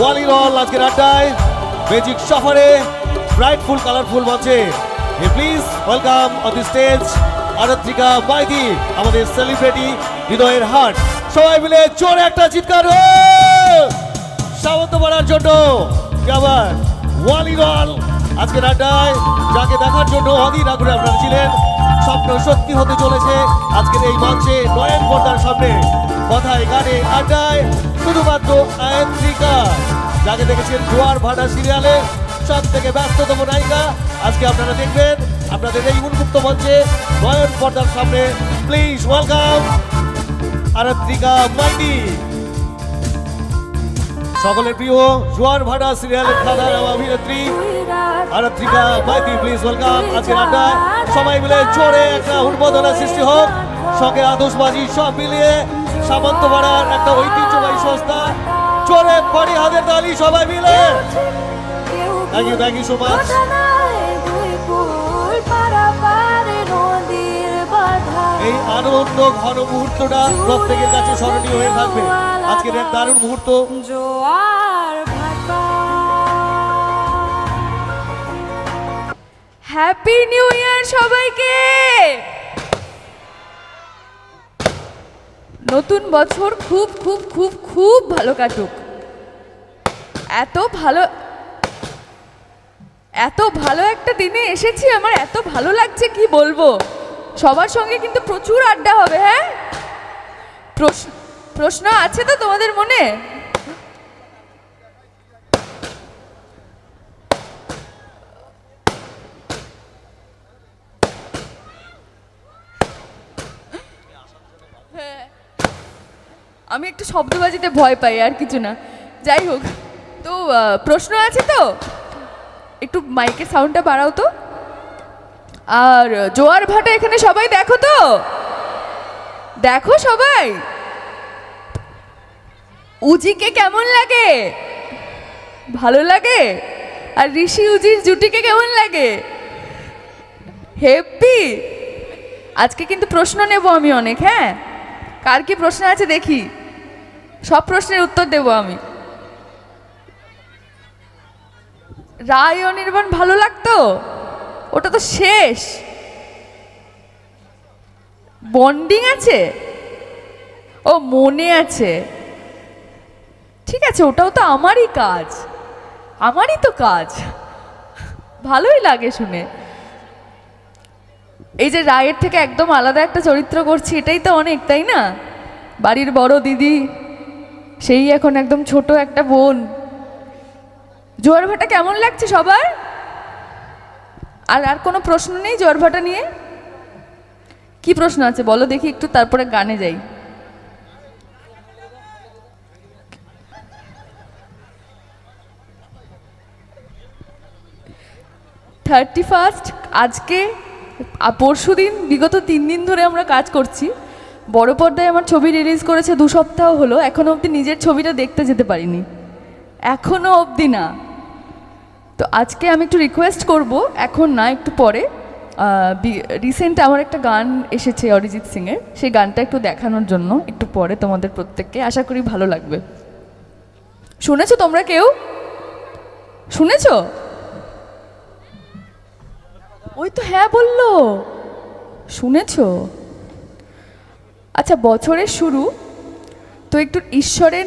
ওয়ালিরল আজকের আড্ডায় ম্যাজিক সফরে ব্রাইটফুল কালারফুল মঞ্চে please welcome on the stage Aratrika Maiti, আমাদের সেলিব্রিটি হৃদয়ের হাট। সবাই মিলে জোরে একটা চিৎকার সামন্ত বাড়ার জন্য। আবার ওয়ালিরল আজকের আড্ডায়, যাকে দেখার জন্য অধীর আগ্রহে আপনারা ছিলেন, স্বপ্ন সত্যি হতে চলেছে আজকের এই মঞ্চে নয়ন পর্দার সামনে। কথায় গানে আড্ডায় শুধুমাত্র আরাত্রিকা, যাকে দেখেছেন জোয়ার ভাটা সিরিয়ালে সব থেকে ব্যস্ততম নায়িকা, আজকে আপনারা দেখবেন আপনাদের এই উন্মুক্ত মঞ্চে নয়ন পর্দার সামনে। Please welcome Aratrika Maiti. সকলের প্রিয় জোয়ার ভাটা সিরিয়ালের খাদার অভিনেত্রী আরাত্রিকা মাইতি, প্লিজ ওয়েলকাম আজকের আড্ডায়। সবাই মিলে জোরে একটা উন্মোদনা সৃষ্টি হোক, সঙ্গে আতশবাজি সব মিলিয়ে সামন্তপাড়ার একটা ঐতিহ্যবাহী সংস্থা। জোরে পারি হাতের তালি সবাই মিলে। Thank you so much. এই আনন্দ ঘন মুহূর্তটা প্রত্যেকের কাছে স্মরণীয় হয়ে থাকবে। আজকের এক দারুণ মুহূর্ত। হ্যাপি নিউ ইয়ার সবাইকে। নতুন বছর খুব খুব খুব খুব ভালো কাটুক। এত ভালো একটা দিনে এসেছি, আমার এত ভালো লাগছে কি বলবো। সবার সঙ্গে কিন্তু প্রচুর আড্ডা হবে। হ্যাঁ, প্রশ্ন আছে তো তোমাদের মনে? আমি একটু শব্দবাজিতে ভয় পাই, আর কিছু না। যাই হোক, তো প্রশ্ন আছে তো, একটু মাইকের সাউন্ডটা বাড়াও তো। আর জোয়ার ভাটা এখানে সবাই দেখো তো, দেখো সবাই। উজিকে কেমন লাগে? ভালো লাগে? আর ঋষি উজির জুটিকে কেমন লাগে? হেপি। আজকে কিন্তু প্রশ্ন নেব আমি অনেক। হ্যাঁ, কার কি প্রশ্ন আছে দেখি, সব প্রশ্নের উত্তর দেব আমি। রায় অনির্বাণ ভালো লাগতো? ওটা তো শেষ। বন্ডিং আছে? ও মনে আছে, ঠিক আছে, ওটাও তো আমারই কাজ, আমারই তো কাজ। ভালোই লাগে শুনে। এই যে রায়ের থেকে একদম আলাদা একটা চরিত্র করছি, এটাই তো অনেক, তাই না? বাড়ির বড় দিদি, সেই এখন একদম ছোট একটা বোন। জোয়ার ভাটা কেমন লাগছে সবার? আর কোনো প্রশ্ন নেই জোয়ার ভাটা নিয়ে? কি প্রশ্ন আছে বলো দেখি একটু, তারপরে গানে যাই। থার্টি ফার্স্ট আজকে, পরশু দিন, বিগত 3 দিন ধরে আমরা কাজ করছি। বড় পর্দায় আমার ছবি রিলিজ করেছে 2 সপ্তাহ হলো, এখনো অবধি নিজের ছবিটা দেখতে যেতে পারিনি, এখনো অবধি না। তো আজকে আমি একটু রিকোয়েস্ট করব, এখন না একটু পরে, রিসেন্ট আমার একটা গান এসেছে অরিজিৎ সিংয়ের, সেই গানটা একটু দেখানোর জন্য একটু পরে তোমাদের প্রত্যেককে, আশা করি ভালো লাগবে। শুনেছো তোমরা? কেউ শুনেছো? ওই তো হ্যাঁ বললো, শুনেছো? আচ্ছা, বছরের শুরু তো একটু ঈশ্বরের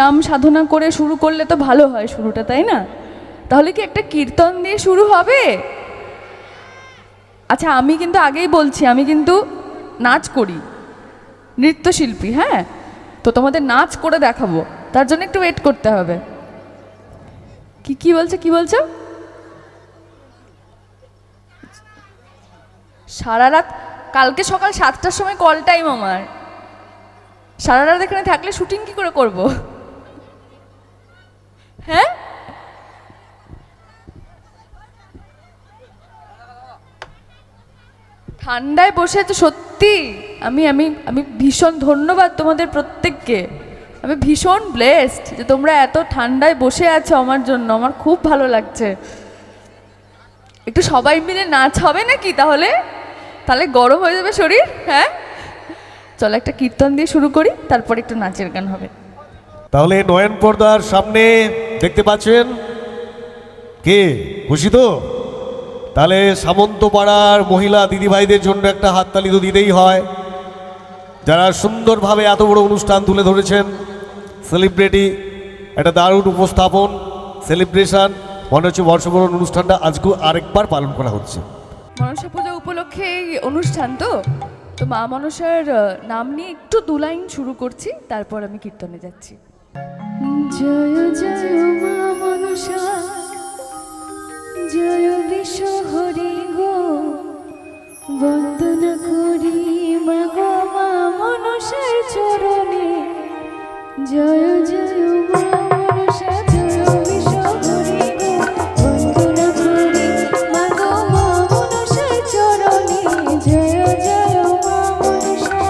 নাম সাধনা করে শুরু করলে তো ভালো হয় শুরুটা, তাই না? তাহলে কি একটা কীর্তন দিয়ে শুরু হবে? আচ্ছা, আমি কিন্তু আগেই বলছি, আমি কিন্তু নাচ করি, নৃত্যশিল্পী। হ্যাঁ, তো তোমাদের নাচ করে দেখাবো, তার জন্য একটু ওয়েট করতে হবে। কি বলছো? সারা রাত? কালকে সকাল 7টার সময় কল টাইম আমার। সারা রাত এখানে থাকলে শুটিং কি করে করব? হ্যাঁ, ঠান্ডায় বসে আছো সত্যি। আমি আমি আমি ভীষণ ধন্যবাদ তোমাদের প্রত্যেককে। আমি ভীষণ ব্লেসড যে তোমরা এত ঠান্ডায় বসে আছো আমার জন্য, আমার খুব ভালো লাগছে। একটু সবাই মিলে নাচ হবে নাকি? তাহলে গরম হয়ে যাবে শরীর। হ্যাঁ, চলো একটা কীর্তন দিয়ে শুরু করি, তারপর একটু নাচের গান হবে। তাহলে নয়ন পর্দার সামনে দেখতে পাচ্ছেন কে, খুশি তো? তাহলে সামন্তপাড়ার মহিলা দিদিভাইদের জন্য একটা হাততালি তো দিতেই হয়, যারা সুন্দরভাবে এত বড় অনুষ্ঠান তুলে ধরেছেন। সেলিব্রিটি, একটা দারুণ উপস্থাপন, সেলিব্রেশন, মনে হচ্ছে বর্ষবরণ অনুষ্ঠানটা আজকে আরেকবার পালন করা হচ্ছে। মনসা পুজো উপলক্ষে এই অনুষ্ঠান তো তো মা মনসার নাম নিয়ে একটু দু লাইন শুরু করছি, তারপর আমি কীর্তনে যাচ্ছি। জয় জয় মা মনসা, জয় বিশ্ব হরি গো, বন্দনা করি মা গো মা মনসার চরণে। জয় জয় মা মনসা, জয় বিশ্ব হরি গো, বন্দনা করি মা গো মা মনসার চরণে। জয় জয় মা মনসা।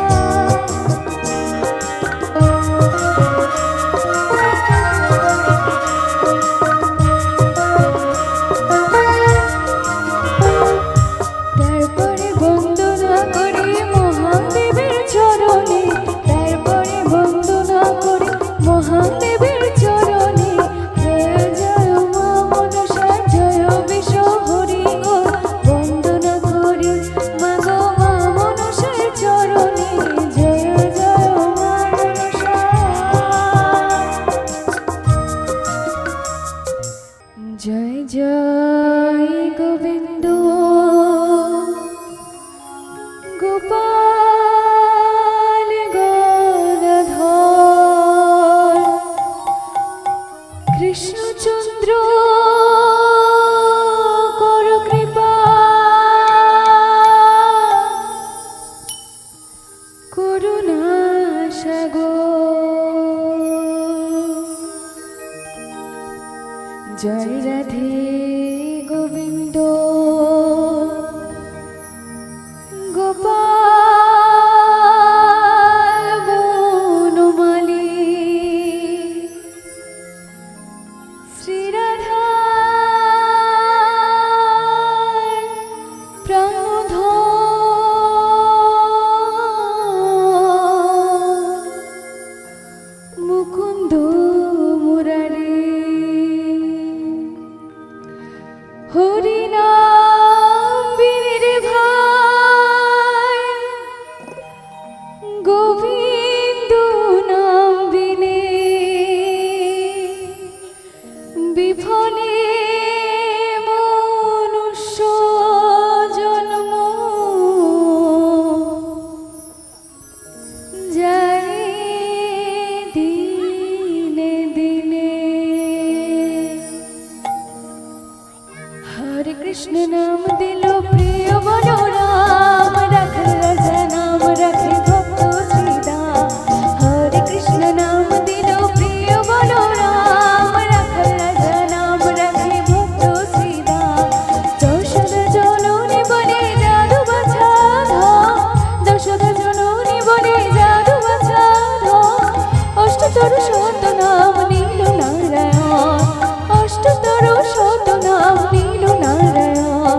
তারপরে বন্দনা করি মহাদেবের চরণে, তারপরে বন্দনা করি মহাদেবের চরণে। জয় জয় মা মনসা, জয় বিশ্ব হরি গো, বন্দনা করি মা গো মা মনসার চরণে। জয় জয় মা মনসা। জয় জয় গোবিন্দ গোপাল গদাধর কৃষ্ণচন্দ্র কর কৃপা করুণা সাগর। জয় রাধে গোবিন্দ গোপাল বনমালী শ্রীরাধা প্রাণধর মুকুন্দ মুরারি হরি নাম বীর ভাই গোবিন্দ নাম বিনে বিফলে মনুষ্য জন্ম যায় দিনে দিনে। হরে কৃষ্ণ নাম দিল প্রিয় বলরাম, রাখাল রাজা নাম রাখে ভক্ত শ্রীদাম। হরে কৃষ্ণ নাম দিল প্রিয় বলরাম, রাখাল রাজা নাম রাখে ভক্ত শ্রীদাম। যশোদা জননী বলে জাদু বাছা ধম, যশোদা জননী বলে জাদু বাছা ধম। অষ্টতর শত নাম নীল নারায়ণ, অষ্টতর শত নাম নীল নারায়ণ।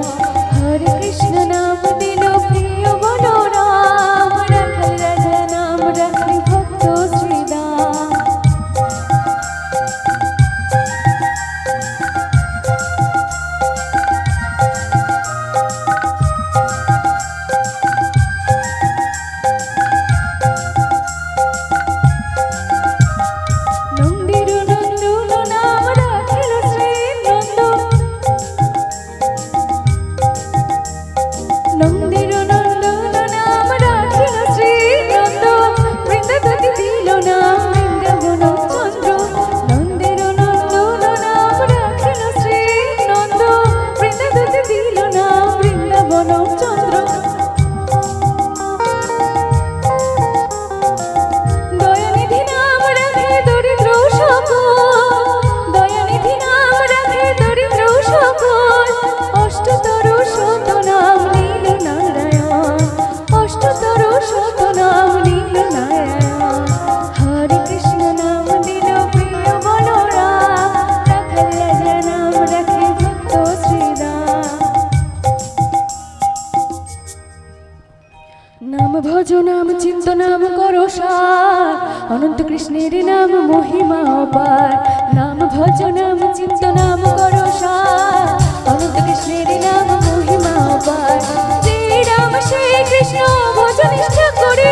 অনন্ত কৃষ্ণের নাম মহিমা অপার, নাম ভজ নাম চিন্ত নাম করো সার। অনন্ত কৃষ্ণের নাম মহিমা অপার, শ্রী রাম শ্রী কৃষ্ণ ভজ নিষ্ঠা করে,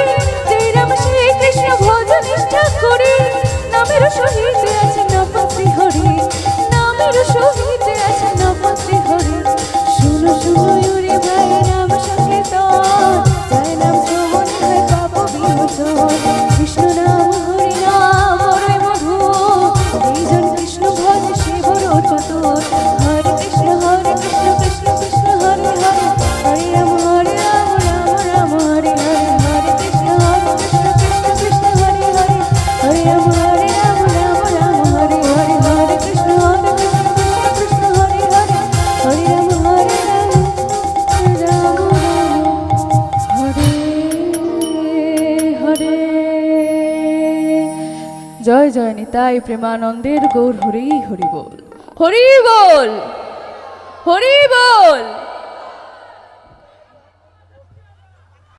শ্রী রাম শ্রী কৃষ্ণ ভজ নিষ্ঠা করে। নামের সহিত আছে নাম শ্রী হরি, নামের সহিত আছে নাম শ্রী হরি। শুনো শুনো ইউরি ভাই নাম সংকীর্তন, জয় নাম শ্রবণ হয় পাপ বিমোচন। কৃষ্ণ নাম হরি নাম বড়ই মধুর, যেইজন কৃষ্ণ ভজে সে বড় চতুর। হরে কৃষ্ণ কৃষ্ণ কৃষ্ণ হরে হরে, হরে রাম রাম রাম হরে হরে। হরে কৃষ্ণ কৃষ্ণ কৃষ্ণ হরে হরে, হরে রাম রাম রাম হরে হরে। হরে কৃষ্ণ কৃষ্ণ হরে হরে, হরে রাম রাম হরে হরে। জয় জয় নিতাই প্রেমানন্দের গৌর হরি হরি বল, হরি বল, হরি বল।